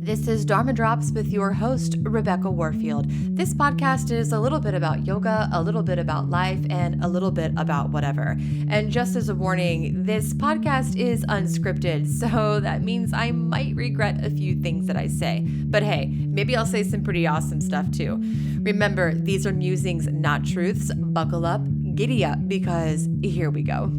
This is Dharma Drops with your host, Rebecca Warfield. This podcast is a little bit about yoga, a little bit about life, and a little bit about whatever. And just as a warning, this podcast is unscripted, so that means I might regret a few things that I say. But hey, maybe I'll say some pretty awesome stuff too. Remember, these are musings, not truths. Buckle up, giddy up, because here we go.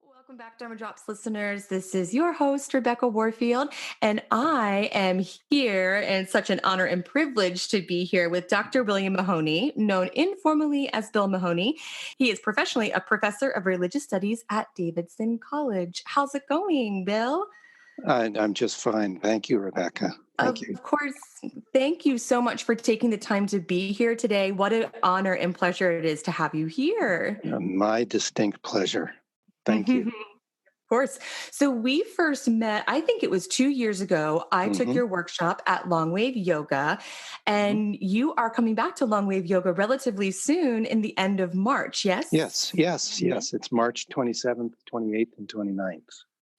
Welcome back, Dharma Drops listeners. This is your host, Rebecca Warfield, and I am here, and such an honor and privilege to be here with Dr. William Mahony, known informally as Bill Mahony. He is professionally a professor of religious studies at Davidson College. How's it going, Bill? I'm just fine. Thank you, Rebecca. Thank you. Of course. Thank you so much for taking the time to be here today. What an honor and pleasure it is to have you here. My distinct pleasure. Thank you. Of course. So we first met, I think it was 2 years ago. I took your workshop at Longwave Yoga, and you are coming back to Longwave Yoga relatively soon in the end of March, yes? Yes. It's March 27th, 28th, and 29th.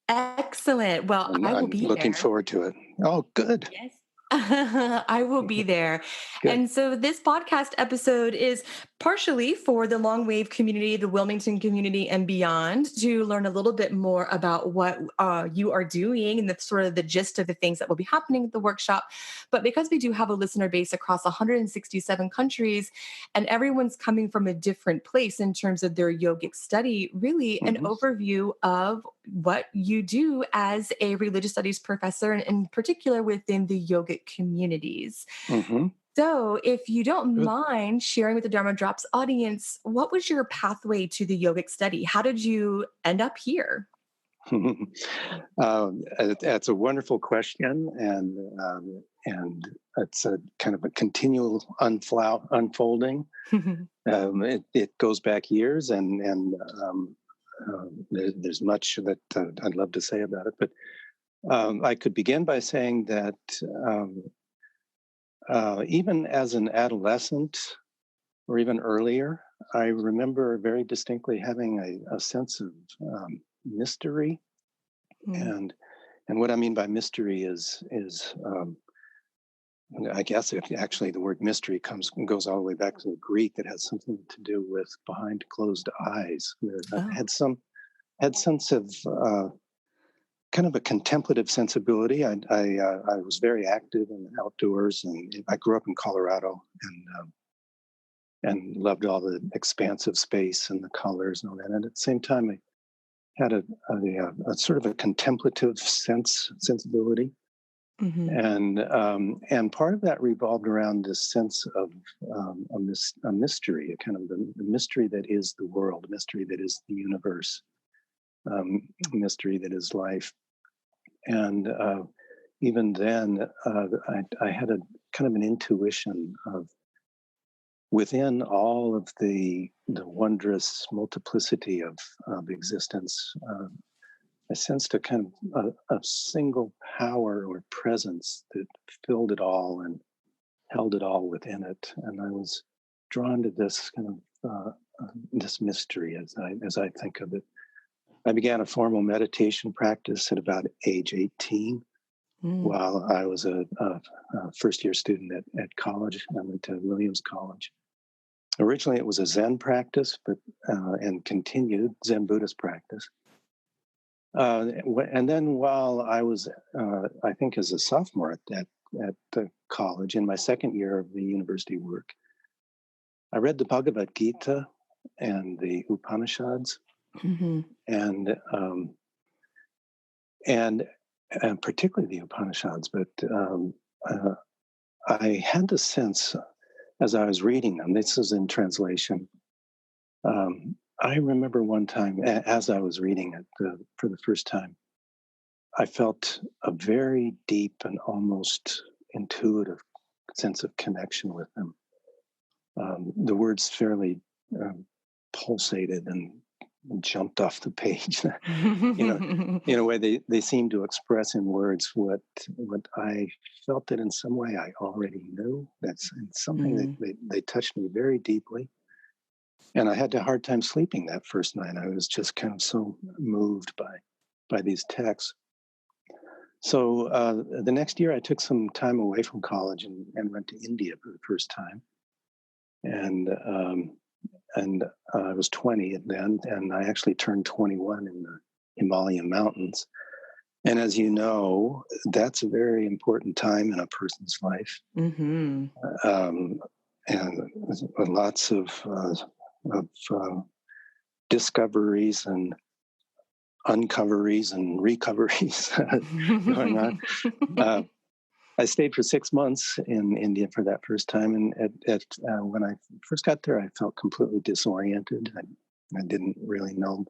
Excellent. Well, And I will I'm be looking there. forward to it. Oh, good. Yes. I will be there. Good. And so this podcast episode is partially for the Long Wave community, the Wilmington community and beyond, to learn a little bit more about what you are doing and the sort of the gist of the things that will be happening at the workshop. But because we do have a listener base across 167 countries and everyone's coming from a different place in terms of their yogic study, really an overview of what you do as a religious studies professor, and in particular within the yogic communities. So if you don't mind sharing with the Dharma Drops audience, what was your pathway to the yogic study? How did you end up here? That's a wonderful question, and it's a kind of a continual unfolding. It goes back years, and there's much that I'd love to say about it. But I could begin by saying that even as an adolescent, or even earlier, I remember very distinctly having a sense of mystery, and what I mean by mystery is I guess actually the word mystery goes all the way back to the Greek. It has something to do with behind closed eyes. I had some sense of kind of a contemplative sensibility. I was very active in the outdoors, and I grew up in Colorado, and loved all the expansive space and the colors and all that. And at the same time, I had a sort of a contemplative sensibility. And part of that revolved around this sense of a mystery, a kind of the mystery that is the world, a mystery that is the universe, a mystery that is life. And even then, I had a kind of an intuition of, within all of the wondrous multiplicity of existence, I sensed a kind of a single power or presence that filled it all and held it all within it. And I was drawn to this kind of this mystery as I think of it. I began a formal meditation practice at about age 18 while I was a first-year student at college. I went to Williams College. Originally, it was a Zen practice, but and continued Zen Buddhist practice. And then while I was, I think as a sophomore at the college, in my second year of the university work, I read the Bhagavad Gita and the Upanishads, and particularly the Upanishads. But I had the sense, as I was reading them, this is in translation. I remember one time, as I was reading it for the first time, I felt a very deep and almost intuitive sense of connection with them. The words fairly pulsated and jumped off the page. In a way, they seem to express in words what I felt that in some way I already knew. That's something that they touched me very deeply. And I had a hard time sleeping that first night. I was just kind of so moved by these texts. So the next year, I took some time away from college and went to India for the first time. And I was 20 then, and I actually turned 21 in the Himalayan mountains. And as you know, that's a very important time in a person's life. Mm-hmm. And lots of discoveries and uncoveries and recoveries going on. I stayed for 6 months in India for that first time, and when I first got there, I felt completely disoriented. I didn't really know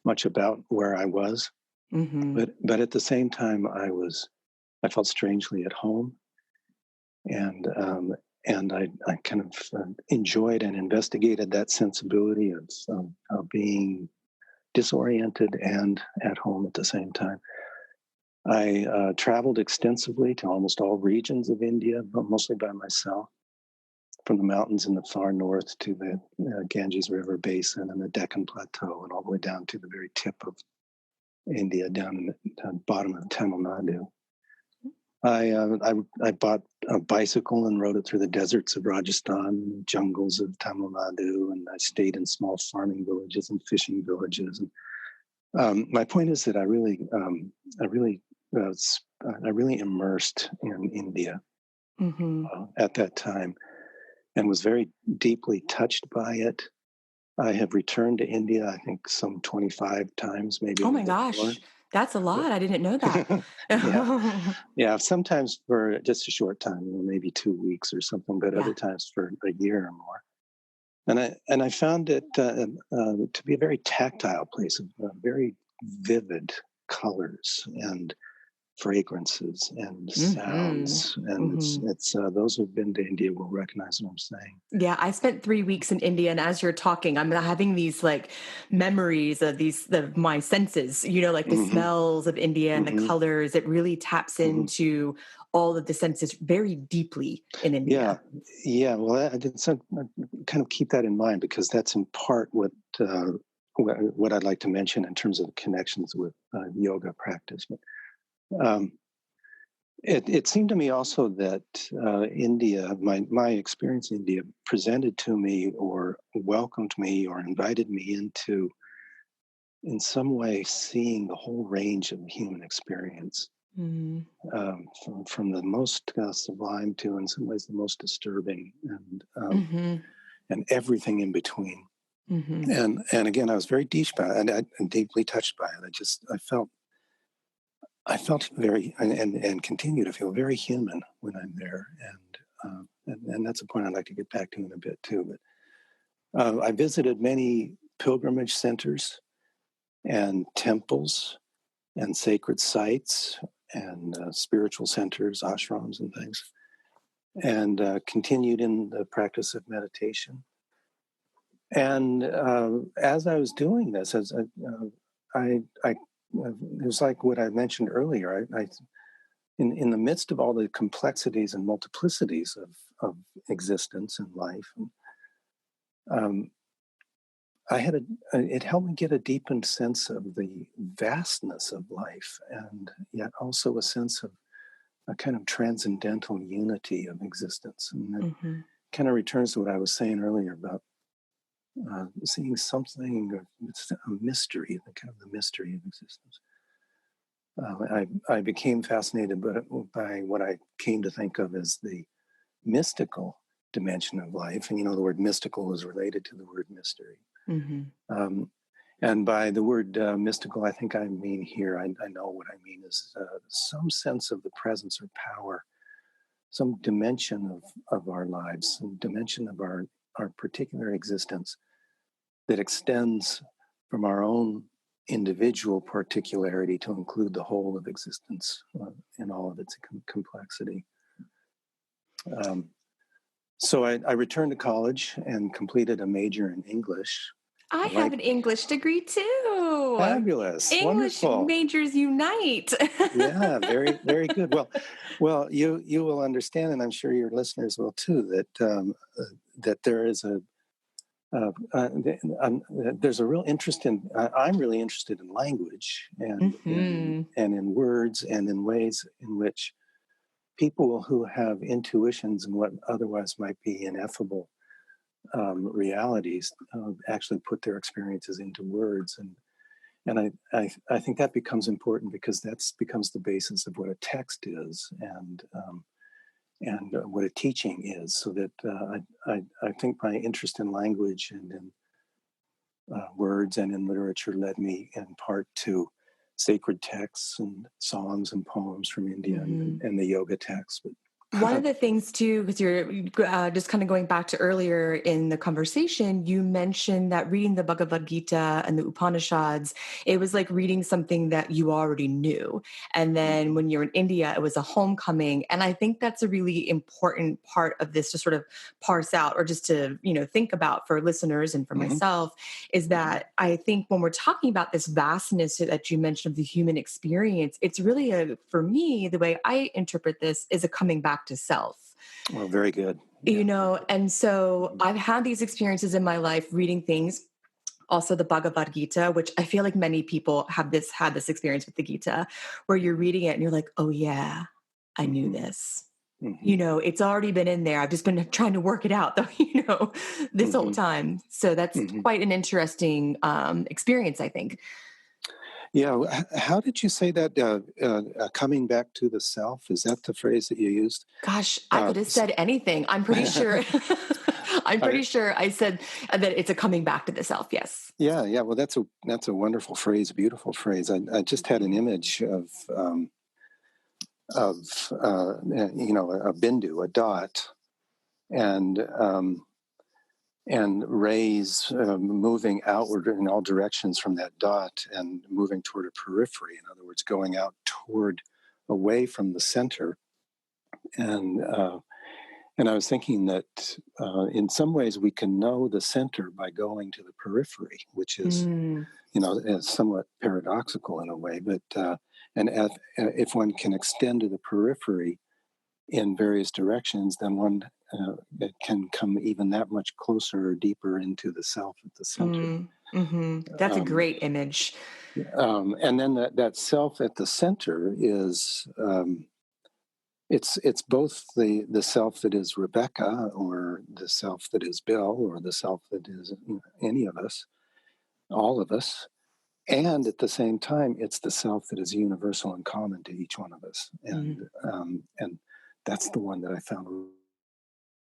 much about where I was, Mm-hmm. but at the same time, I felt strangely at home, and I kind of enjoyed and investigated that sensibility of being disoriented and at home at the same time. I traveled extensively to almost all regions of India, but mostly by myself, from the mountains in the far north to the Ganges River basin and the Deccan Plateau, and all the way down to the very tip of India, down in the bottom of Tamil Nadu. I bought a bicycle and rode it through the deserts of Rajasthan, jungles of Tamil Nadu, and I stayed in small farming villages and fishing villages. And my point is that I really immersed in India Mm-hmm. at that time, and was very deeply touched by it. I have returned to India, I think, some 25 times, maybe a Oh little my bit more. gosh, that's a lot. I didn't know that. Yeah, yeah. Sometimes for just a short time, maybe 2 weeks or something, but Yeah. other times for a year or more. And I found it to be a very tactile place of very vivid colors and fragrances and Mm-hmm. sounds, and Mm-hmm. it's those who've been to India will recognize what I'm saying. Yeah, I spent 3 weeks in India, and as you're talking, I'm having these like memories of my senses. Like the Hmm. smells of India and the Hmm. colors. It really taps Hmm. into all of the senses very deeply in Yeah, India. yeah. Well, I did kind of keep that in mind, because that's in part what I'd like to mention in terms of connections with yoga practice. But, um, it seemed to me also that India, my experience in India, presented to me or welcomed me or invited me into, in some way, seeing the whole range of human experience, Mm-hmm. from the most sublime to, in some ways, the most disturbing, Mm-hmm. and everything in between. Mm-hmm. And again, I was very deeply touched by it. I felt very, and continue to feel very human when I'm there, and that's a point I'd like to get back to in a bit too. But I visited many pilgrimage centers and temples and sacred sites and spiritual centers, ashrams, and things, and continued in the practice of meditation. And as I was doing this, it was like what I mentioned earlier. In the midst of all the complexities and multiplicities of existence and life, um, it helped me get a deepened sense of the vastness of life, and yet also a sense of a kind of transcendental unity of existence. And it Mm-hmm. kind of returns to what I was saying earlier about seeing something, a mystery, the kind of the mystery of existence. I became fascinated by what I came to think of as the mystical dimension of life. And the word mystical is related to the word mystery. Mm-hmm. Um, and by the word mystical, I think I mean here, I know what I mean is some sense of the presence or power, some dimension of our lives, some dimension of our particular existence that extends from our own individual particularity to include the whole of existence in all of its complexity. Um, so I returned to college and completed a major in English. I I have like an English degree too. Fabulous, English wonderful. majors unite. Yeah, very, very good. Well, you will understand, and I'm sure your listeners will too, that that there is there's a real interest in. I'm really interested in language Mm-hmm. and in words and in ways in which people who have intuitions and what otherwise might be ineffable realities actually put their experiences into words, and I think that becomes important because that becomes the basis of what a text is, and what a teaching is. So that I think my interest in language and in words and in literature led me in part to sacred texts and songs and poems from India, Mm-hmm. and the yoga texts. One But of the things too, because you're just kind of going back to earlier in the conversation, you mentioned that reading the Bhagavad Gita and the Upanishads, it was like reading something that you already knew. And then when you're in India, it was a homecoming. And I think that's a really important part of this to sort of parse out, or just to, think about for listeners and for Mhm, myself, is mhm. that I think when we're talking about this vastness that you mentioned of the human experience, it's really for me, the way I interpret this is a coming back to self. Well, very good. Yeah. And so Mhm, I've had these experiences in my life reading things, also the Bhagavad Gita, which I feel like many people had this experience with the Gita, where you're reading it and you're like, oh yeah, I knew mhm, this. mhm, It's already been in there. I've just been trying to work it out though, this whole mhm, time. So that's mhm. quite an interesting experience, I think. Yeah. How did you say that? Coming back to the self, is that the phrase that you used? Gosh, I Uh, could have s- said anything. I'm pretty sure. I'm I, pretty sure I said that it's a coming back to the self. Yes. yeah, yeah. Well, that's a wonderful phrase, a beautiful phrase. I just had an image of a bindu, a dot, and rays moving outward in all directions from that dot and moving toward a periphery. In other words, going out toward, away from the center. And I was thinking that in some ways we can know the center by going to the periphery, which is, Mm, is somewhat paradoxical in a way. But if one can extend to the periphery in various directions, then one can come even that much closer or deeper into the self at the center. That's a Um, great image. and then that self at the center is it's both the self that is Rebecca, or the self that is Bill, or the self that is any of us, all of us. And at the same time, it's the self that is universal and common to each one of us, Mm, and that's the one that I found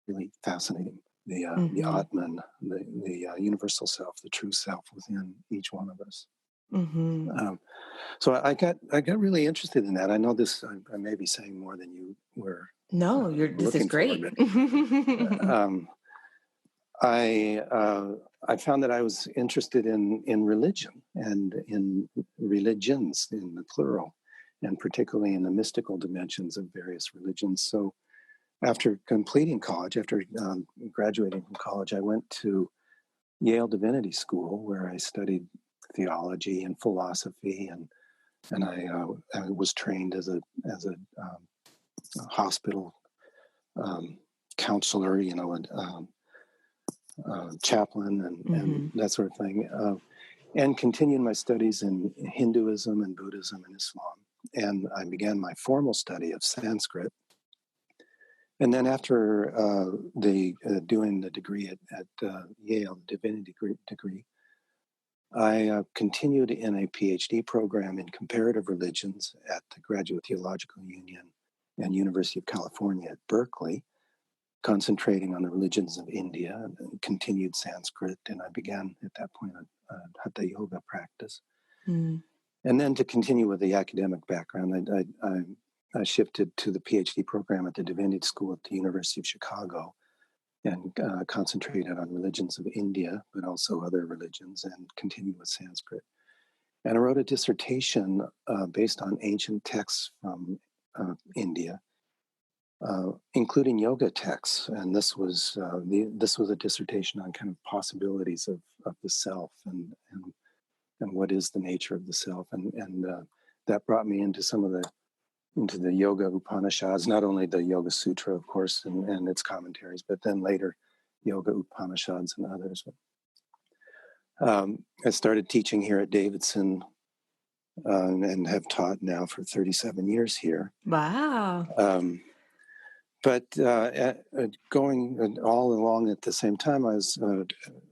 really fascinating. The hmm Atman, the universal self, the true self within each one of us. hmm Um, so I got really interested in that. I know this. I may be saying more than you were No, this is looking for, great. but um, I found that I was interested in religion and in religions in the plural, and particularly in the mystical dimensions of various religions. So after completing college, after graduating from college, I went to Yale Divinity School, where I studied theology and philosophy, and I was trained as a hospital um, counselor, chaplain, and hmm that sort of thing, and continued my studies in Hinduism and Buddhism and Islam. And I began my formal study of Sanskrit. And then after doing the degree at Yale, the divinity degree, I continued in a PhD program in comparative religions at the Graduate Theological Union and University of California at Berkeley, concentrating on the religions of India, and continued Sanskrit. And I began at that point a Hatha Yoga practice. mm And then to continue with the academic background, I shifted to the PhD program at the Divinity School at the University of Chicago, and concentrated on religions of India, but also other religions, and continued with Sanskrit. And I wrote a dissertation based on ancient texts from India, including yoga texts. And this was a dissertation on kind of possibilities of the self, and what is the nature of the self, and that brought me into the Yoga Upanishads, not only the Yoga Sutra, of course, and its commentaries, but then later Yoga Upanishads and others. I started teaching here at Davidson and have taught now for 37 years here. Wow. Um, but going all along at the same time, I was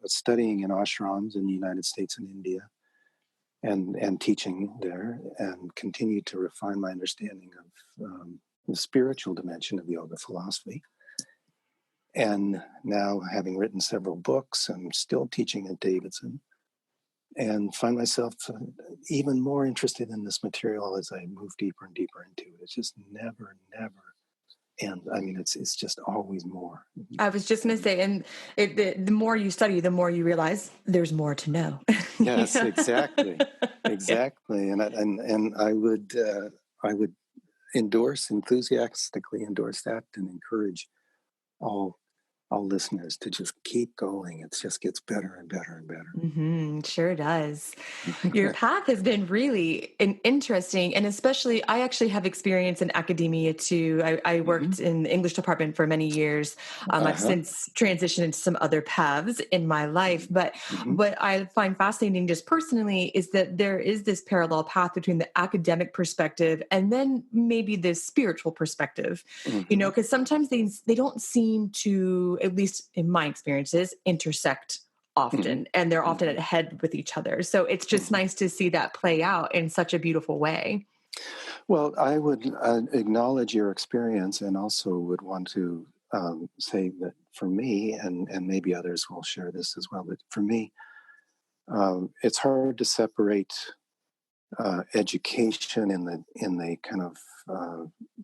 studying in ashrams in the United States and India, and teaching there, and continued to refine my understanding of the spiritual dimension of yoga philosophy. And now, having written several books, I'm still teaching at Davidson, and find myself even more interested in this material as I move deeper and deeper into it. It's just never ends. I mean, it's just always more. I was just going to say, and the more you study, the more you realize there's more to know. Yes, Yeah. exactly. And I would enthusiastically endorse that, and encourage all listeners to just keep going. It just gets better and better and better. Sure does. Your path has been really interesting, and especially I actually have experience in academia too. I worked in the English department for many years. I've since transitioned into some other paths in my life, but what I find fascinating just personally is that there is this parallel path between the academic perspective and then maybe the spiritual perspective, because sometimes they don't seem to, at least in my experiences, intersect often, and they're often at head with each other. So it's just nice to see that play out in such a beautiful way. Well, I would acknowledge your experience, and also would want to say that for me, and maybe others will share this as well, but for me, it's hard to separate education in the kind of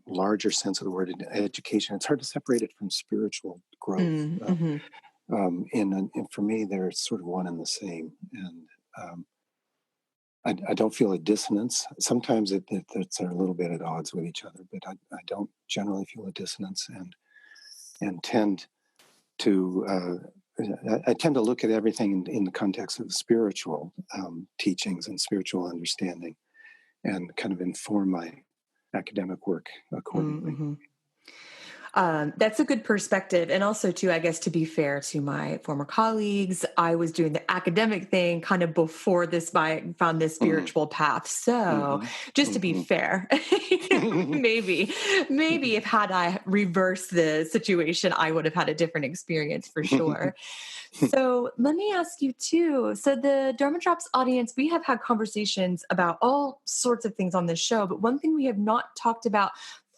larger sense of the word education. It's hard to separate it from spiritual growth. And for me, they're sort of one and the same. And I don't feel a dissonance. Sometimes it's a little bit at odds with each other, but I don't generally feel a dissonance, and tend to I tend to look at everything in the context of spiritual teachings and spiritual understanding, and kind of inform my academic work accordingly. That's a good perspective. And also, too, I guess, to be fair to my former colleagues, I was doing the academic thing kind of before I found this spiritual path. So just to be fair, maybe if had I reversed the situation, I would have had a different experience for sure. So let me ask you too. So the Dharma Drops audience, we have had conversations about all sorts of things on this show, but one thing we have not talked about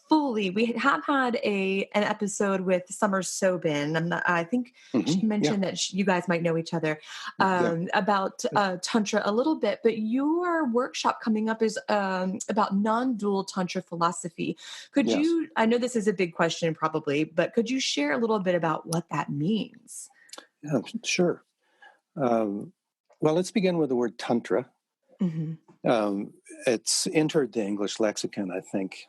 fully, we have had an episode with Summer Sobin. I think she mentioned that you guys might know each other about Tantra a little bit, but your workshop coming up is about non-dual Tantra philosophy. Could you, I know this is a big question probably, but could you share a little bit about what that means? Yeah, sure. Well, let's begin with the word Tantra. It's entered the English lexicon, I think,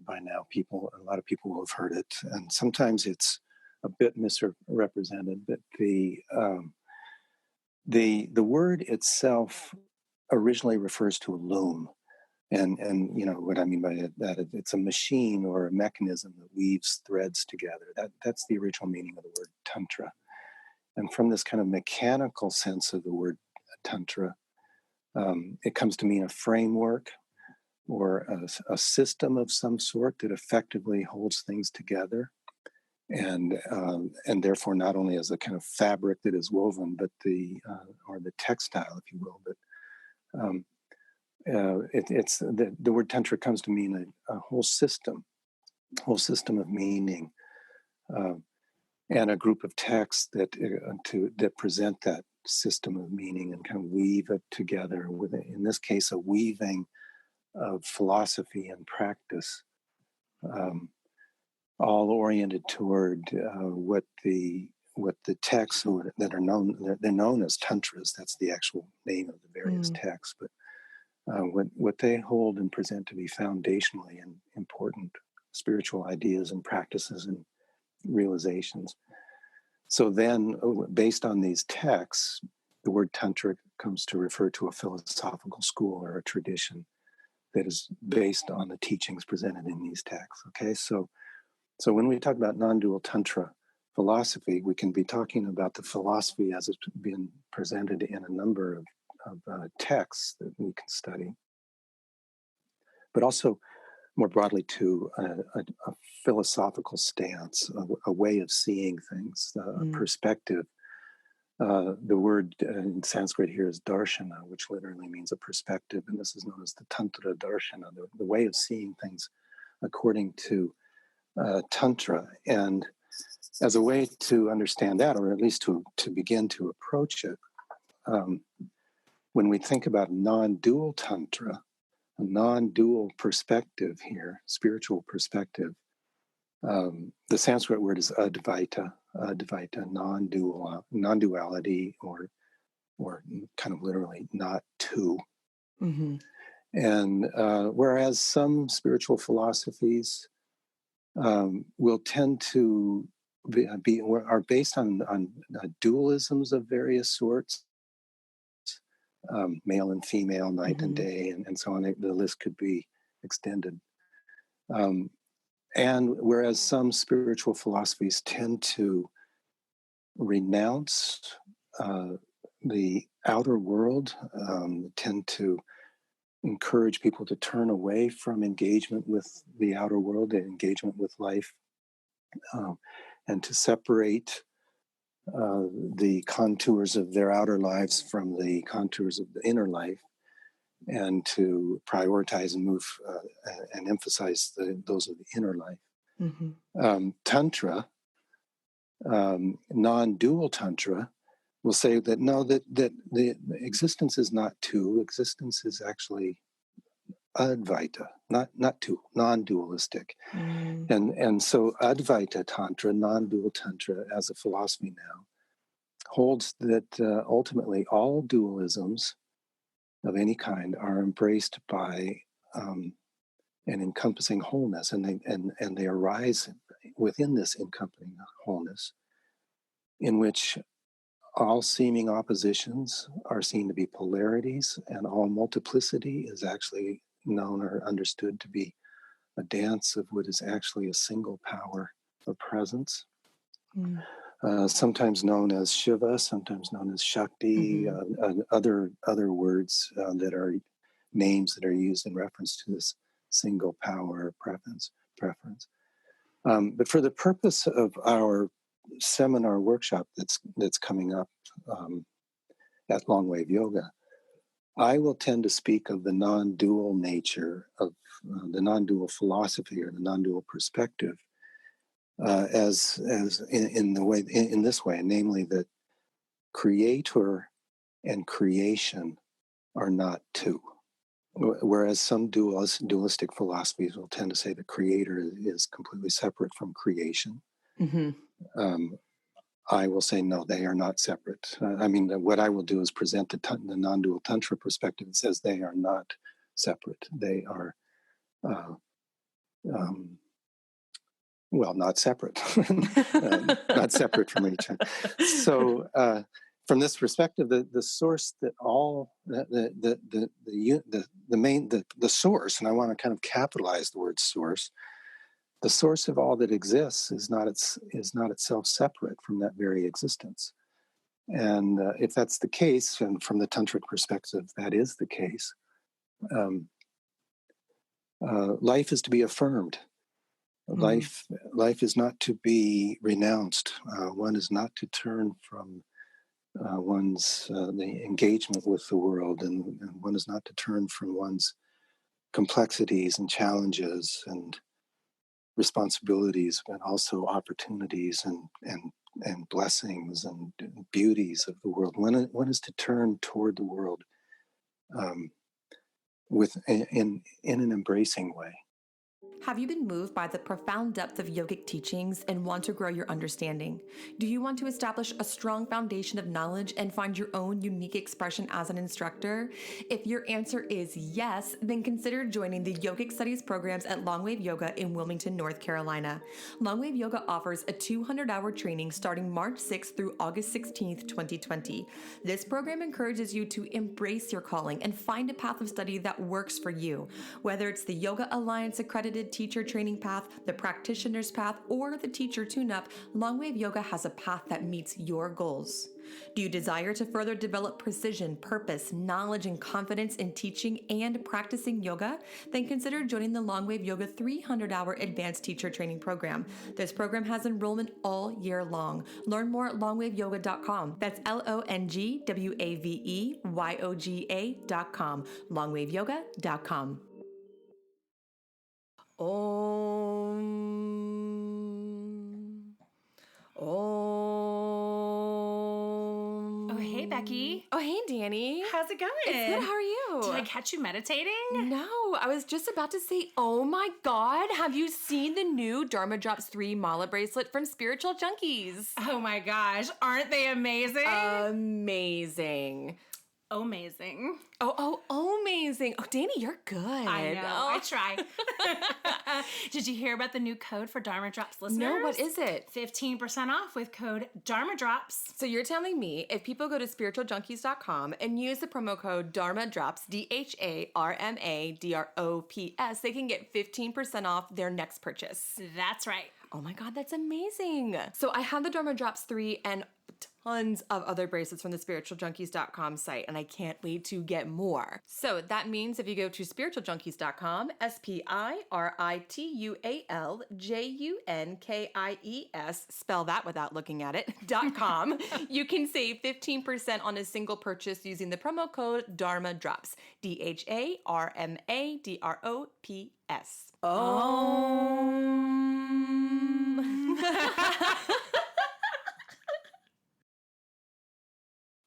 by now. A lot of people will have heard it, and sometimes it's a bit misrepresented. But the word itself originally refers to a loom, and what I mean by that, it's a machine or a mechanism that weaves threads together. That's the original meaning of the word Tantra, and from this kind of mechanical sense of the word Tantra. It comes to mean a framework or a system of some sort that effectively holds things together, and therefore not only as a kind of fabric that is woven, but the textile, if you will. But it's the word Tantra comes to mean a whole system of meaning, and a group of texts that present that system of meaning and kind of weave it together with, in this case, a weaving of philosophy and practice, all oriented toward what the texts that are known, they're known as tantras. That's the actual name of the various texts, but what they hold and present to be foundationally and important spiritual ideas and practices and realizations. So then, based on these texts, the word Tantra comes to refer to a philosophical school or a tradition that is based on the teachings presented in these texts. Okay, so when we talk about non-dual Tantra philosophy, we can be talking about the philosophy as it's been presented in a number of texts that we can study, but also more broadly to a philosophical stance, a way of seeing things, a perspective. The word in Sanskrit here is darshana, which literally means a perspective, and this is known as the Tantra darshana, the way of seeing things according to Tantra. And as a way to understand that, or at least to begin to approach it, when we think about non-dual Tantra, a non-dual perspective here, spiritual perspective, the Sanskrit word is advaita, non-duality, or kind of literally not two. Mm-hmm. And whereas some spiritual philosophies will tend to are based on dualisms of various sorts, male and female, night and day, and so on. The list could be extended. And whereas some spiritual philosophies tend to renounce the outer world, tend to encourage people to turn away from engagement with the outer world and engagement with life, and to separate the contours of their outer lives from the contours of the inner life, and to prioritize and move and emphasize those of the inner life. Mm-hmm. Tantra, non-dual Tantra, will say that no, that the existence is not two. Existence is actually Advaita, not two, non-dualistic. And so Advaita Tantra, non-dual Tantra, as a philosophy now, holds that ultimately all dualisms of any kind are embraced by an encompassing wholeness, and they arise within this encompassing wholeness, in which all seeming oppositions are seen to be polarities, and all multiplicity is actually known or understood to be a dance of what is actually a single power of presence. Sometimes known as Shiva, sometimes known as Shakti, other words that are names that are used in reference to this single power preference. But for the purpose of our seminar workshop that's coming up at Longwave Yoga, I will tend to speak of the non-dual nature of the non-dual philosophy, or the non-dual perspective, as in this way, namely that creator and creation are not two. Whereas some dualistic philosophies will tend to say the creator is completely separate from creation. I will say, no, they are not separate. What I will do is present the non-dual Tantra perspective that says they are not separate. They are, not separate, not separate from each other. So, from this perspective, the source that all the source, and I want to kind of capitalize the word source. The source of all that exists is not itself separate from that very existence. And if that's the case, and from the tantric perspective, that is the case, life is to be affirmed. Life is not to be renounced. One is not to turn from one's the engagement with the world, and one is not to turn from one's complexities and challenges and responsibilities, but also opportunities and blessings and beauties of the world. One is to turn toward the world in an embracing way. Have you been moved by the profound depth of yogic teachings and want to grow your understanding? Do you want to establish a strong foundation of knowledge and find your own unique expression as an instructor? If your answer is yes, then consider joining the Yogic Studies programs at Longwave Yoga in Wilmington, North Carolina. Longwave Yoga offers a 200-hour training starting March 6th through August 16th, 2020. This program encourages you to embrace your calling and find a path of study that works for you. Whether it's the Yoga Alliance accredited teacher training path, the practitioner's path, or the teacher tune-up, Longwave Yoga has a path that meets your goals. Do you desire to further develop precision, purpose, knowledge, and confidence in teaching and practicing yoga? Then consider joining the Longwave Yoga 300-hour advanced teacher training program. This program has enrollment all year long. Learn more at longwaveyoga.com. That's LONGWAVEYOGA.com. longwaveyoga.com. Om. Om. Oh, hey, Becky. Oh, hey, Danny. How's it going? It's good. How are you? Did I catch you meditating? No, I was just about to say, oh my God, have you seen the new Dharma Drops 3 Mala bracelet from Spiritual Junkies? Oh my gosh, aren't they amazing? Amazing. Amazing. Amazing. Oh, Danny, you're good. I know, Oh. I try. Did you hear about the new code for Dharma Drops listeners? No, what is it? 15% off with code Dharma Drops. So you're telling me if people go to spiritualjunkies.com and use the promo code Dharma Drops, DHARMADROPS, they can get 15% off their next purchase. That's right. Oh my God, that's amazing. So I have the Dharma Drops 3 and tons of other bracelets from the spiritualjunkies.com site, and I can't wait to get more. So that means if you go to spiritualjunkies.com, SPIRITUALJUNKIES, spell that without looking at it, .com, you can save 15% on a single purchase using the promo code Dharma Drops, DHARMADROPS.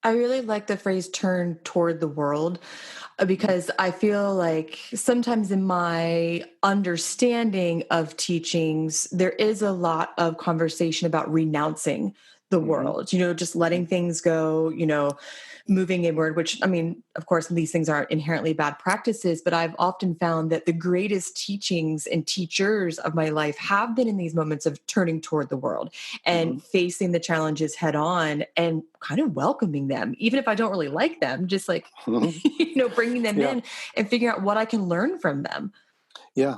I really like the phrase turn toward the world because I feel like sometimes in my understanding of teachings, there is a lot of conversation about renouncing the world, just letting things go, moving inward, which, I mean, of course, these things aren't inherently bad practices, but I've often found that the greatest teachings and teachers of my life have been in these moments of turning toward the world and facing the challenges head on and kind of welcoming them, even if I don't really like them, just like, bringing them in and figuring out what I can learn from them. Yeah.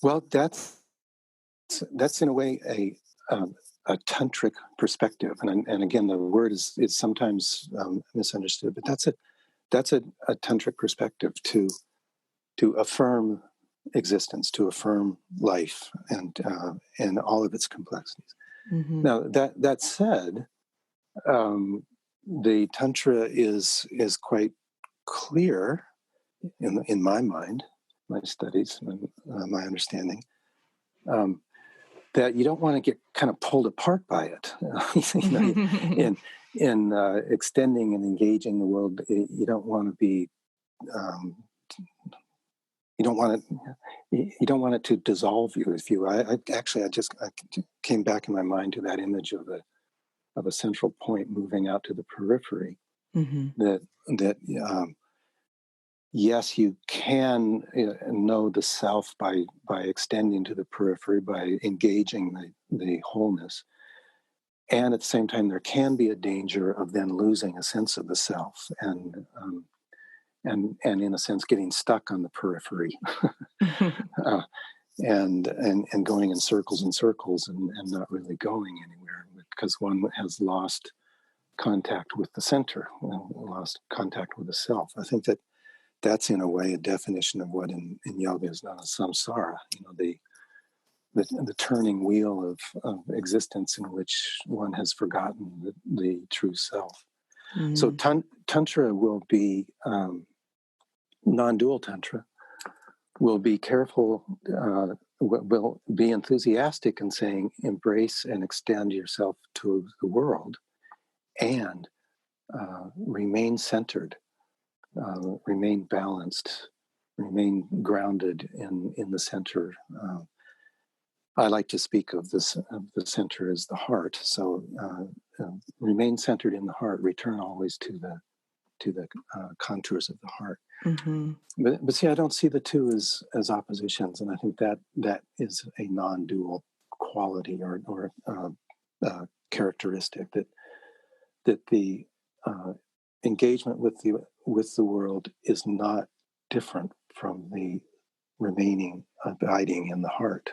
Well, that's in a way a tantric perspective, and again, the word is sometimes misunderstood, but that's a tantric perspective to affirm existence, to affirm life, and all of its complexities. Now, that said, the tantra is quite clear in my mind, my studies, my understanding. That you don't want to get kind of pulled apart by it. In extending and engaging the world, you don't want to be. You don't want it to dissolve you. If you, I came back in my mind to that image of a central point moving out to the periphery. Yes, you can know the self by extending to the periphery, by engaging the wholeness. And at the same time, there can be a danger of then losing a sense of the self and in a sense getting stuck on the periphery and going in circles and circles and not really going anywhere because one has lost contact with the center, lost contact with the self. I think that's in a way a definition of what in yoga is known as samsara, the turning wheel of existence in which one has forgotten the true self. So Tantra will be, non-dual Tantra, will be careful, will be enthusiastic in saying embrace and extend yourself to the world and remain centered. Remain balanced, remain grounded in the center. I like to speak of the center as the heart. So remain centered in the heart. Return always to the contours of the heart. But see, I don't see the two as oppositions, and I think that is a non-dual quality or characteristic that the engagement with the world is not different from the remaining, abiding in the heart.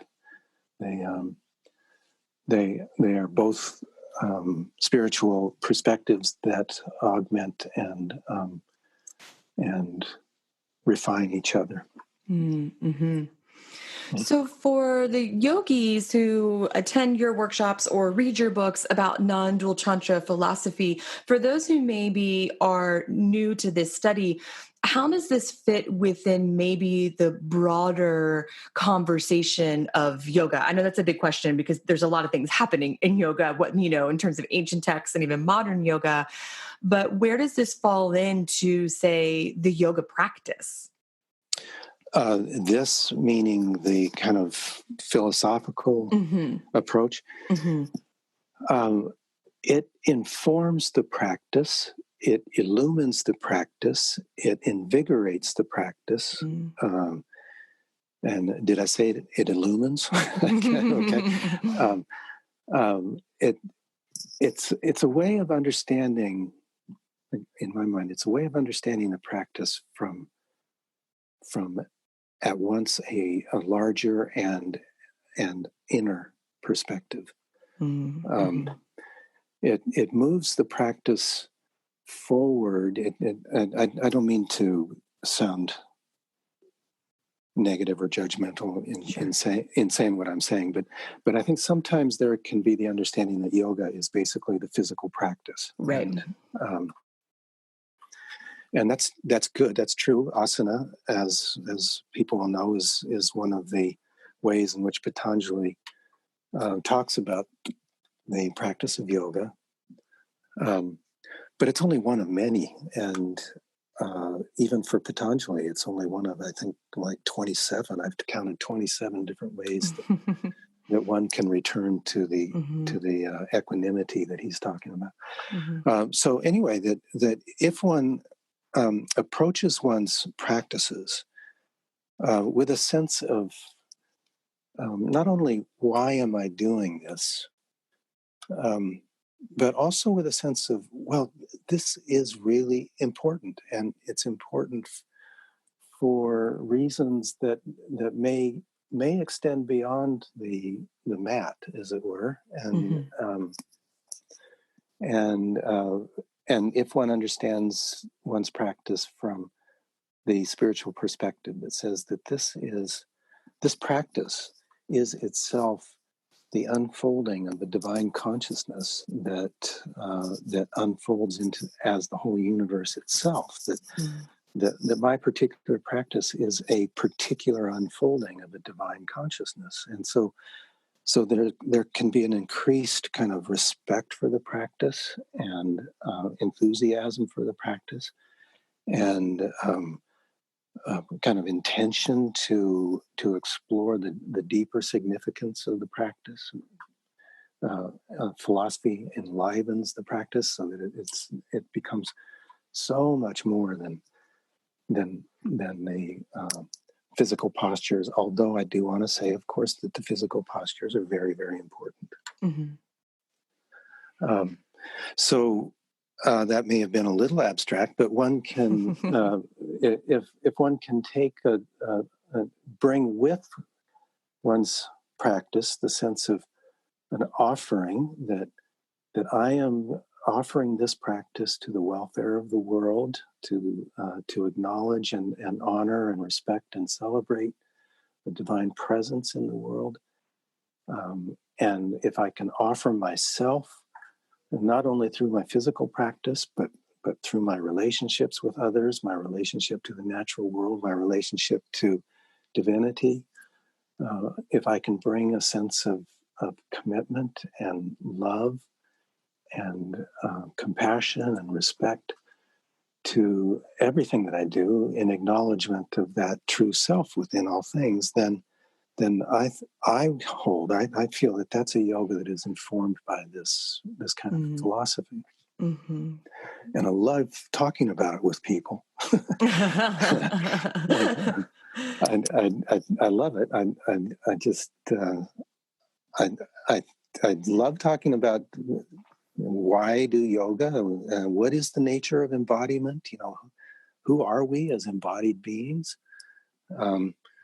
They are both spiritual perspectives that augment and refine each other. Mm-hmm. So for the yogis who attend your workshops or read your books about non-dual tantra philosophy, for those who maybe are new to this study, how does this fit within maybe the broader conversation of yoga? I know that's a big question because there's a lot of things happening in yoga, in terms of ancient texts and even modern yoga. But where does this fall into, say, the yoga practice? This meaning the kind of philosophical approach. It informs the practice. It illumines the practice. It invigorates the practice. And did I say it? It illumines? Okay. It's a way of understanding. In my mind, it's a way of understanding the practice from at once a larger and inner perspective. It moves the practice forward. I don't mean to sound negative or judgmental in saying what I'm saying, but I think sometimes there can be the understanding that yoga is basically the physical practice, right? And that's good. That's true. Asana, as people will know, is one of the ways in which Patanjali talks about the practice of yoga. But it's only one of many, and even for Patanjali, it's only one of, I think, like 27. I've counted 27 different ways that one can return to the equanimity that he's talking about. So anyway, that if one approaches one's practices with a sense of not only why am I doing this, but also with a sense of, well, this is really important, and it's important for reasons that may extend beyond the mat, as it were, and if one understands one's practice from the spiritual perspective that says that this practice is itself the unfolding of the divine consciousness that unfolds into as the whole universe itself. That my particular practice is a particular unfolding of a divine consciousness, and so there can be an increased kind of respect for the practice and enthusiasm for the practice, and kind of intention to explore the deeper significance of the practice. Philosophy enlivens the practice so that it becomes so much more than the physical postures. Although I do want to say, of course, that the physical postures are very, very important. So that may have been a little abstract, but one can, if one can take bring with one's practice the sense of an offering that I am offering this practice to the welfare of the world, to acknowledge and honor and respect and celebrate the divine presence in the world, and if I can offer myself, not only through my physical practice, but through my relationships with others, my relationship to the natural world, my relationship to divinity, if I can bring a sense of commitment and love and compassion and respect to everything that I do in acknowledgement of that true self within all things, then I feel that that's a yoga that is informed by this kind of philosophy. And I love talking about it with people. I love it. I love talking about why do yoga, what is the nature of embodiment? Who are we as embodied beings?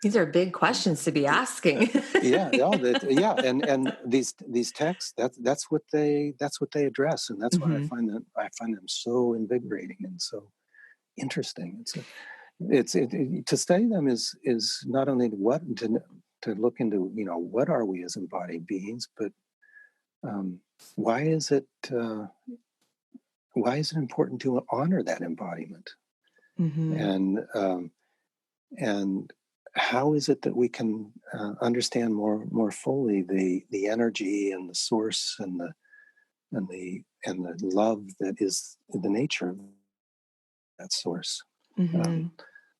These are big questions to be asking. Yeah, no, yeah, and these texts, that's what they address, and that's why Hmm. I find them so invigorating and so interesting. To study them is not only to look into, what are we as embodied beings, but um, why is it important to honor that embodiment, Hmm. and and how is it that we can understand more fully the energy and the source and the love that is the nature of that source. Um, Hmm.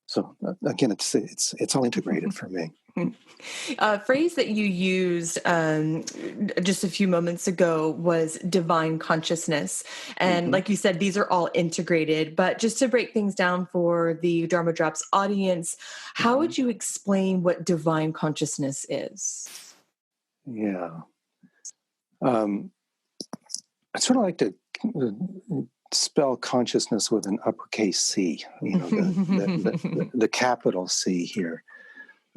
so again, it's all integrated for me. A phrase that you used just a few moments ago was divine consciousness. And Hmm. like you said, these are all integrated. But just to break things down for the Dharma Drops audience, how Hmm. would you explain what divine consciousness is? Yeah. Um, I sort of like to spell consciousness with an uppercase C, the capital C here.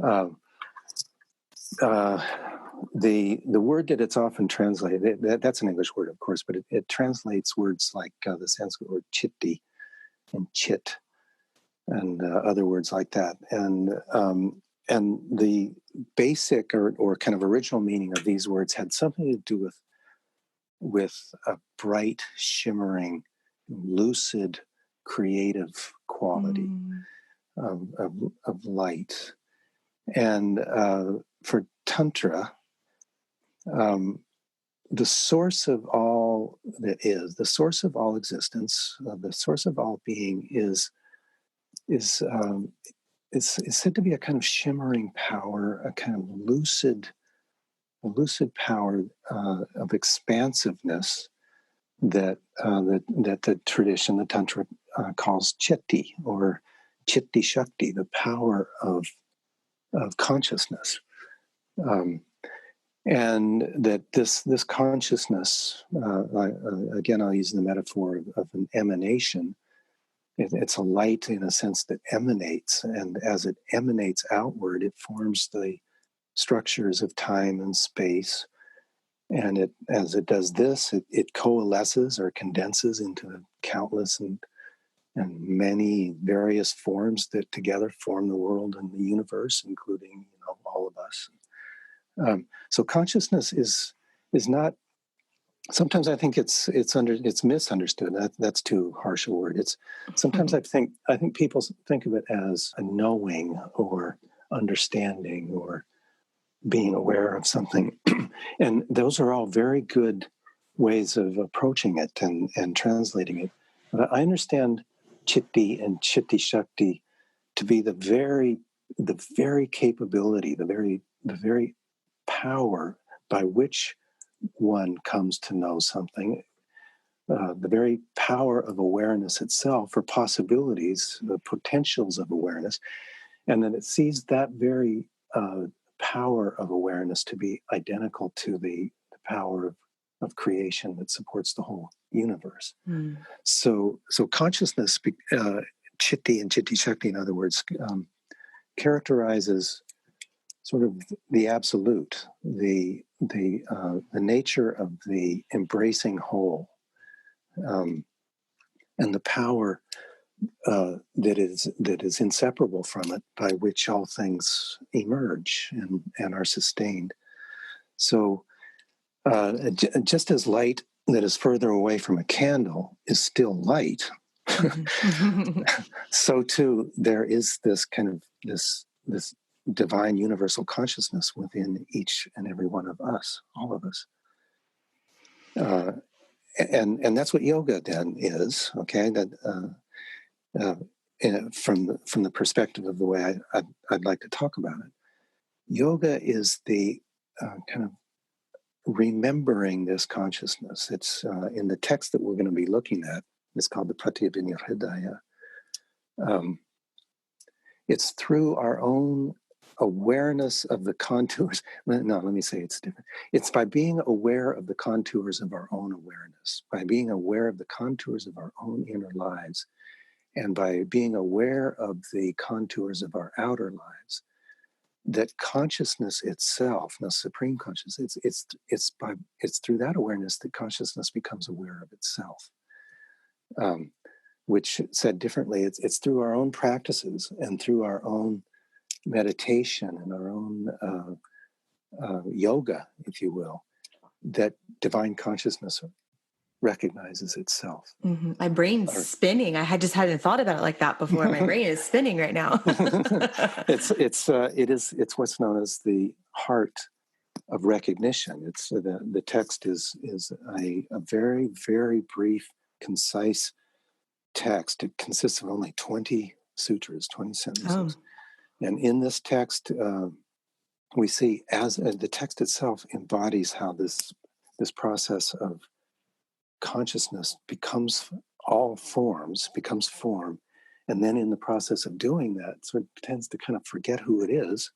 Um, uh, the word that it's often translated, that's an English word, of course, but it translates words like the Sanskrit word chitti and chit and other words like that. And the basic or kind of original meaning of these words had something to do with a bright, shimmering, lucid, creative quality Mm. of light. And for Tantra, um, the source of all that is, the source of all existence, the source of all being is is said to be a kind of shimmering power, a kind of lucid power of expansiveness that the tradition, the Tantra, calls chitti or chitti shakti, the power of consciousness. Um, and that this consciousness, again, I'll use the metaphor of an emanation. It's a light in a sense that emanates, and as it emanates outward, it forms the structures of time and space. And as it does this, it coalesces or condenses into countless and many various forms that together form the world and the universe, including all of us. So consciousness is not. Sometimes I think it's misunderstood. That's too harsh a word. It's sometimes I think people think of it as a knowing or understanding or being aware of something, and those are all very good ways of approaching it and translating it. But I understand chitti and chitti shakti to be the very capability, the very power by which one comes to know something, the very power of awareness itself, or possibilities, the potentials of awareness, and then it sees that very power of awareness to be identical to the power of creation that supports the whole universe. Mm. So consciousness, chitti and chitti shakti, in other words, characterizes sort of the absolute, the nature of the embracing whole, and the power that is inseparable from it, by which all things emerge and are sustained. So, just as light that is further away from a candle is still light, Mhm. so too there is this kind of this divine universal consciousness within each and every one of us, all of us. Uh, and that's what yoga then is. Okay, that from the perspective of the way I'd like to talk about it, yoga is the kind of remembering this consciousness. It's in the text that we're going to be looking at. It's called the Pratyabhinirhridaya. Um, it's through our own awareness of the contours. No, let me say it's different. It's by being aware of the contours of our own awareness, by being aware of the contours of our own inner lives, and by being aware of the contours of our outer lives, that consciousness itself, the supreme consciousness, it's through that awareness that consciousness becomes aware of itself. Which, said differently, it's through our own practices and through our own meditation and our own yoga, if you will, that divine consciousness recognizes itself. Mm-hmm. My brain's spinning. Just hadn't thought about it like that before. My brain is spinning right now. It's what's known as the heart of recognition. It's the text is a very, very brief, concise text. It consists of only 20 sutras, 20 sentences. And in this text, we see as the text itself embodies how this process of consciousness becomes form, and then in the process of doing that, sort of tends to kind of forget who it is,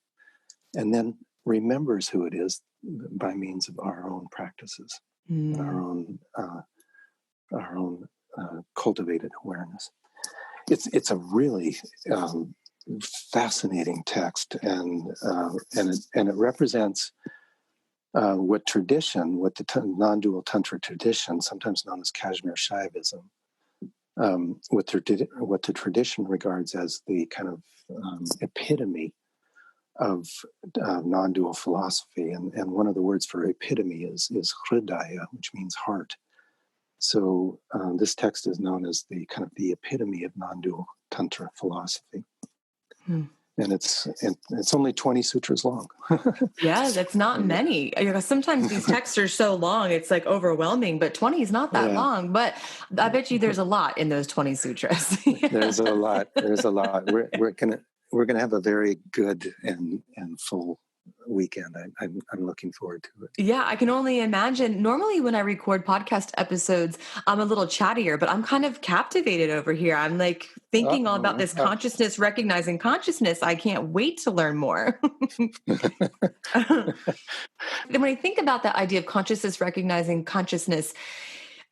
and then remembers who it is by means of our own practices, our own cultivated awareness. It's a really fascinating text, and it represents what the non-dual Tantra tradition, sometimes known as Kashmir Shaivism, what the tradition regards as the kind of epitome of non-dual philosophy. And one of the words for epitome is hridaya, which means heart. So this text is known as the kind of the epitome of non-dual Tantra philosophy. And it's only 20 sutras long. Yeah, that's not many. Sometimes these texts are so long, it's like overwhelming, but 20 is not that long. But I bet you there's a lot in those 20 sutras. There's a lot. We're gonna have a very good and full weekend. I'm looking forward to it. Yeah, I can only imagine. Normally when I record podcast episodes, I'm a little chattier, but I'm kind of captivated over here. I'm like thinking all about this consciousness, recognizing consciousness. I can't wait to learn more. When I think about that idea of consciousness, recognizing consciousness,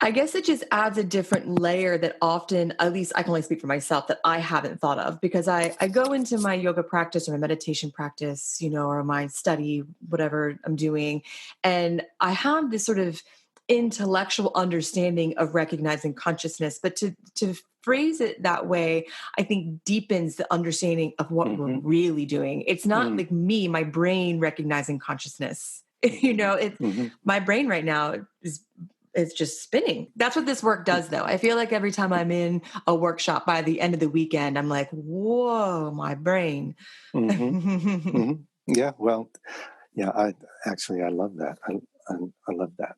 I guess it just adds a different layer that often, at least I can only speak for myself, that I haven't thought of, because I go into my yoga practice or my meditation practice, or my study, whatever I'm doing. And I have this sort of intellectual understanding of recognizing consciousness, but to phrase it that way, I think deepens the understanding of what we're really doing. It's not like me, my brain recognizing consciousness. My brain right now it's just spinning. That's what this work does, though. I feel like every time I'm in a workshop, by the end of the weekend, I'm like, whoa, my brain. Yeah, well, yeah, I love that. I love that.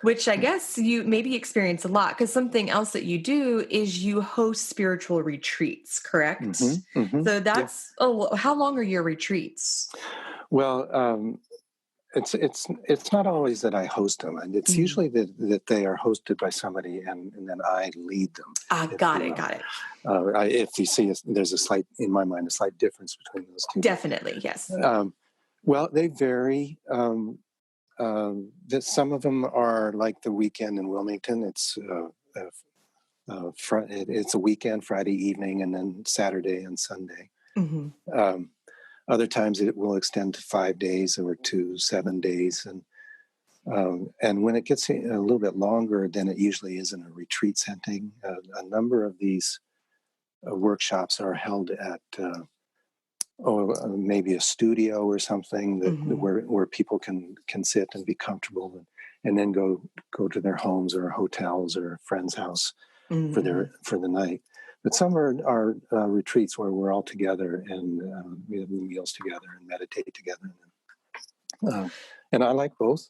Which I guess you maybe experience a lot, because something else that you do is you host spiritual retreats, correct? So that's, how long are your retreats? Well, it's not always that I host them, and it's usually that they are hosted by somebody, and then I lead them. Got it. If you see, there's a slight difference between those two. Definitely, yes. Well, they vary. Some of them are like the weekend in Wilmington. It's a weekend, Friday evening, and then Saturday and Sunday. Other times it will extend to 5 days or to 7 days. And when it gets a little bit longer, then it usually is in a retreat setting. A number of these workshops are held at maybe a studio or something where people can sit and be comfortable, and then go to their homes or hotels or a friend's house for the night. But some are retreats where we're all together and we have meals together and meditate together. And I like both.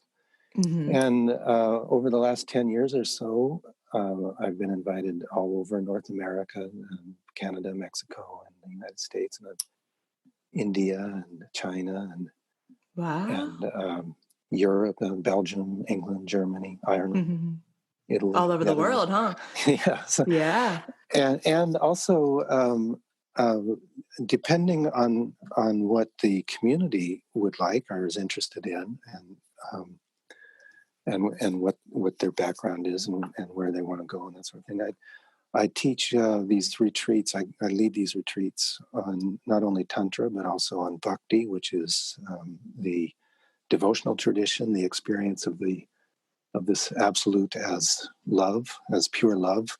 And over the last 10 years or so, I've been invited all over North America, Canada, Mexico, and the United States, and India, and China, and Europe, and Belgium, England, Germany, Ireland. Italy, all over the world, huh? Yeah. And also, depending on what the community would like or is interested in, and what their background is, and where they want to go, and that sort of thing, I teach these retreats. I lead these retreats on not only Tantra, but also on Bhakti, which is the devotional tradition, the experience of this absolute as love, as pure love.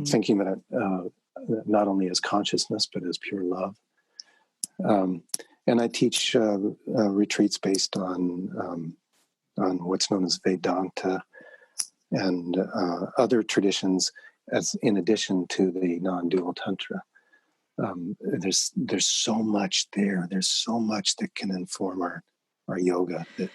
Thinking about it not only as consciousness, but as pure love. And I teach retreats based on what's known as Vedanta and other traditions, as in addition to the non-dual Tantra. There's so much there. There's so much that can inform our yoga that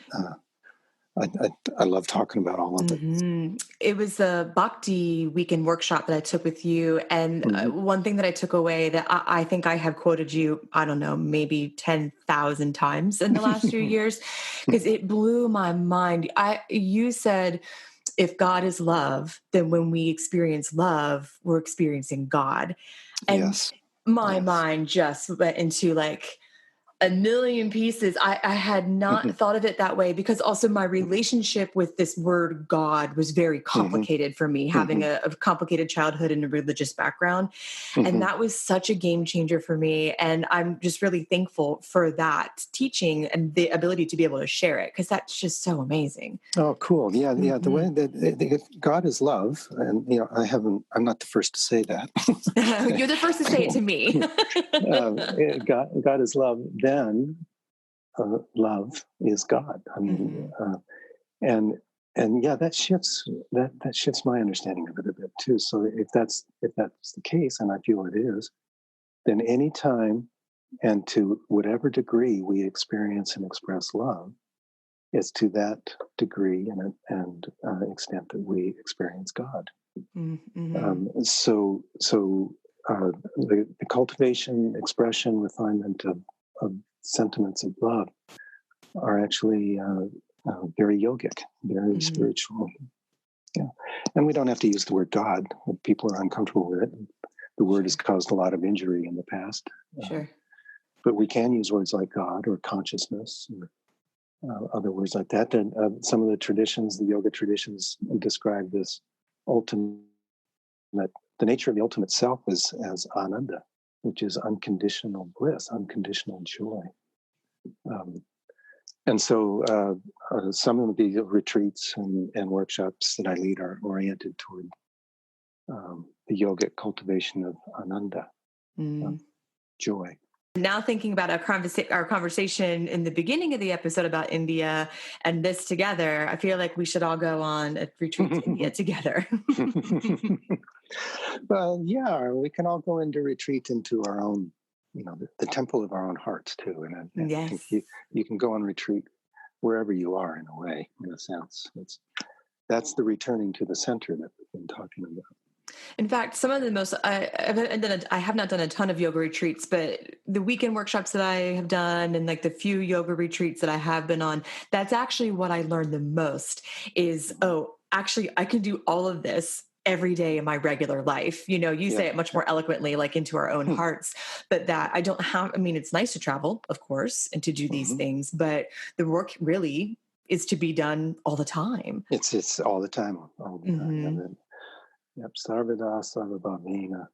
I love talking about all of it. It was a Bhakti weekend workshop that I took with you. And one thing that I took away that I think I have quoted you, I don't know, maybe 10,000 times in the last few years, because it blew my mind. You said, if God is love, then when we experience love, we're experiencing God. And Yes. my mind just went into like a million pieces. I had not thought of it that way, because also my relationship with this word God was very complicated for me, having a complicated childhood and a religious background. And that was such a game changer for me. And I'm just really thankful for that teaching and the ability to be able to share it, because that's just so amazing. Oh, cool. Yeah. The way that God is love, and I'm not the first to say that. You're the first to say it to me. God is love. Then love is God. I mean, and yeah, that shifts my understanding of it a bit too. So if that's the case, and I feel it is, then any time and to whatever degree we experience and express love, is to that degree and extent that we experience God. So the cultivation, expression, refinement of sentiments of love are actually very yogic, very spiritual. Yeah, and we don't have to use the word God. People are uncomfortable with it. The word has caused a lot of injury in the past. Sure. But we can use words like God or consciousness or other words like that. And some of the traditions, the yoga traditions, describe this ultimate. The nature of the ultimate self is as ananda, which is unconditional bliss, unconditional joy. And so some of the retreats and workshops that I lead are oriented toward the yogic cultivation of ananda, joy. Now thinking about our conversation in the beginning of the episode about India and this together, I feel like we should all go on a retreat to India together. Well, yeah, we can all go into retreat into our own, the temple of our own hearts too. And Yes. I think you can go on retreat wherever you are, in a way, in a sense. That's the returning to the center that we've been talking about. In fact, some of the most, I have not done a ton of yoga retreats, but the weekend workshops that I have done and like the few yoga retreats that I have been on, that's actually what I learned the most is, actually, I can do all of this every day in my regular life. You say it much more eloquently, like into our own hearts, but that I don't have, it's nice to travel, of course, and to do these things, but the work really is to be done all the time. It's all the time. All the time. Yep, Sarvada Sarvabhavena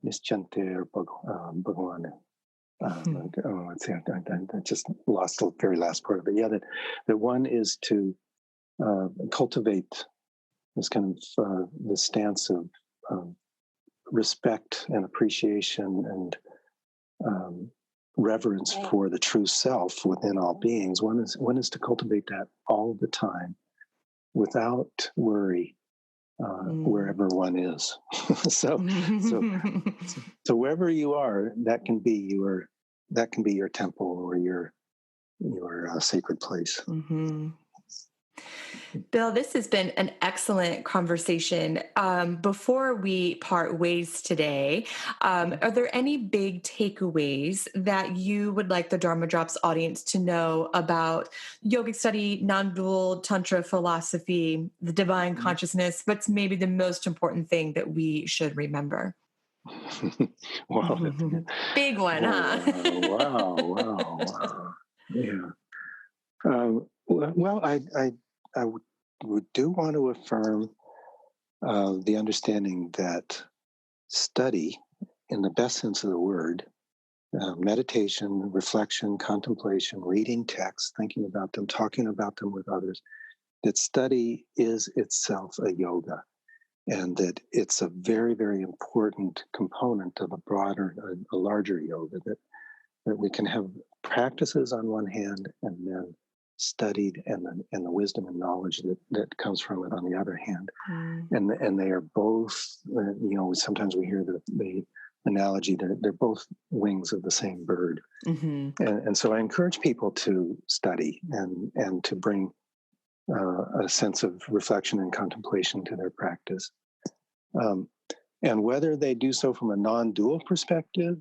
Nischanter Bhagavan. I just lost the very last part of it. Yeah, that one is to cultivate this kind of the stance of respect and appreciation and reverence for the true self within all beings. One is to cultivate that all the time without worry. Wherever one is. so wherever you are, that can be your temple or your sacred place. Bill, this has been an excellent conversation. Before we part ways today, are there any big takeaways that you would like the Dharma Drops audience to know about yogic study, non-dual Tantra philosophy, the divine consciousness? What's maybe the most important thing that we should remember? Wow. Big one, huh? Wow. Yeah. Well, I do want to affirm the understanding that study, in the best sense of the word, meditation, reflection, contemplation, reading texts, thinking about them, talking about them with others, that study is itself a yoga, and that it's a very, very important component of a larger yoga, that we can have practices on one hand and then studied and the wisdom and knowledge that comes from it on the other hand. And they are both, sometimes we hear the analogy that they're both wings of the same bird. And so I encourage people to study and to bring a sense of reflection and contemplation to their practice. And whether they do so from a non-dual perspective,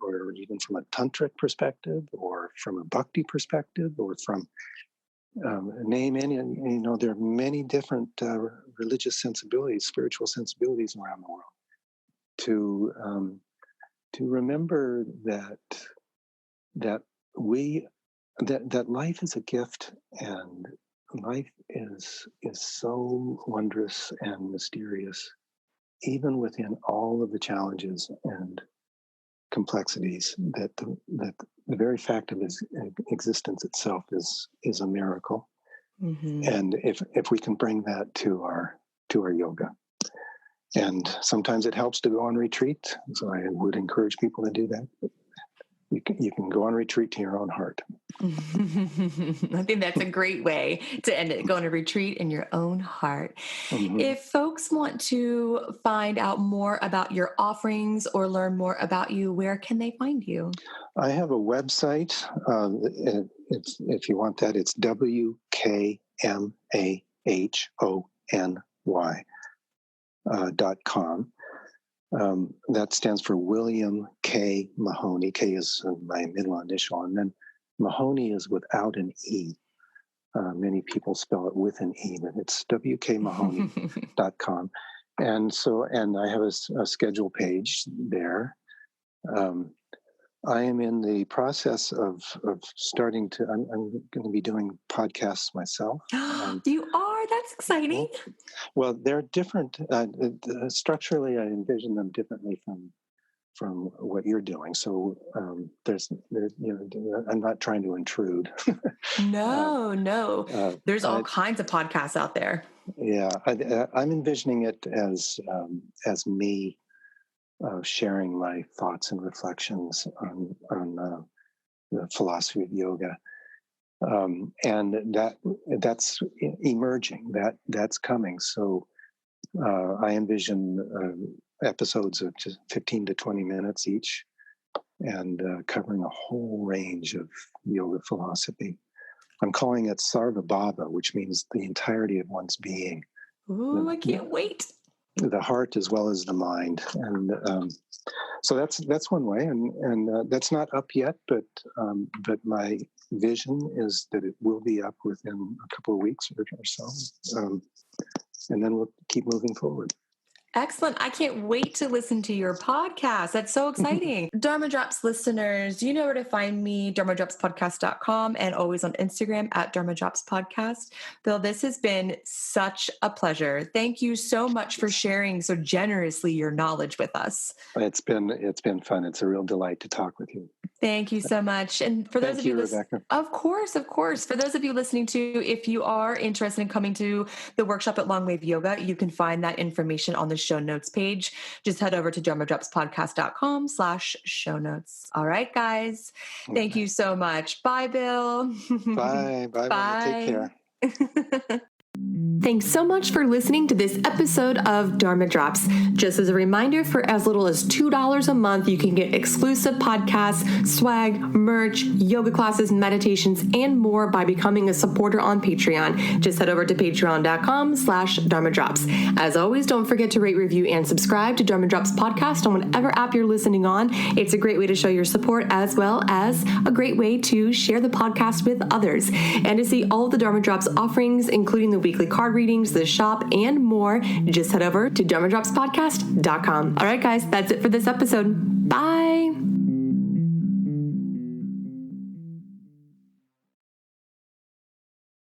or even from a tantric perspective, or from a bhakti perspective, or from name any, there are many different religious sensibilities, spiritual sensibilities around the world. To remember that life is a gift, and life is so wondrous and mysterious, even within all of the challenges and complexities, that the very fact of its existence itself is a miracle. And if we can bring that to our yoga, and sometimes it helps to go on retreat, so I would encourage people to do that. But you can go on retreat to your own heart. I think that's a great way to end it. Go on a retreat in your own heart. If folks want to find out more about your offerings or learn more about you, where can they find you? I have a website. If you want that, it's WKMAHONY.com. That stands for William K. Mahony. K is my middle initial, and then Mahony is without an E. Many people spell it with an E, but it's WKMahony.com. And I have a schedule page there. I am in the process of starting to, I'm going to be doing podcasts myself. You are? That's exciting. Well, they're different. Structurally, I envision them differently from what you're doing. So I'm not trying to intrude. No. There's all kinds of podcasts out there. Yeah, I'm envisioning it as me sharing my thoughts and reflections on the philosophy of yoga, and that's emerging. That's coming. So I envision episodes of just 15 to 20 minutes each, and covering a whole range of yoga philosophy. I'm calling it Sarvabhava, which means the entirety of one's being. Ooh, I can't wait. The heart as well as the mind, and so that's one way, and that's not up yet, but my vision is that it will be up within a couple of weeks or so, and then we'll keep moving forward. Excellent. I can't wait to listen to your podcast. That's so exciting. Dharma Drops listeners, you know where to find me, dharmadropspodcast.com, and always on Instagram at Dharma Drops Podcast. Bill, this has been such a pleasure. Thank you so much for sharing so generously your knowledge with us. It's been fun. It's a real delight to talk with you. Thank you so much. And for those of you listening, of course. For those of you listening to, if you are interested in coming to the workshop at Longwave Yoga, you can find that information on the show notes page. Just head over to dharmadropspodcast.com/show notes. All right, guys. Thank you so much. Bye, Bill. Bye. Bye. Take care. Thanks so much for listening to this episode of Dharma Drops. Just as a reminder, for as little as $2 a month, you can get exclusive podcasts, swag, merch, yoga classes, meditations, and more by becoming a supporter on Patreon. Just head over to patreon.com/Dharma Drops. As always, don't forget to rate, review, and subscribe to Dharma Drops Podcast on whatever app you're listening on. It's a great way to show your support, as well as a great way to share the podcast with others. And to see all of the Dharma Drops offerings, including the weekly card readings, the shop, and more, just head over to dharmadropspodcast.com. All right, guys, that's it for this episode. Bye.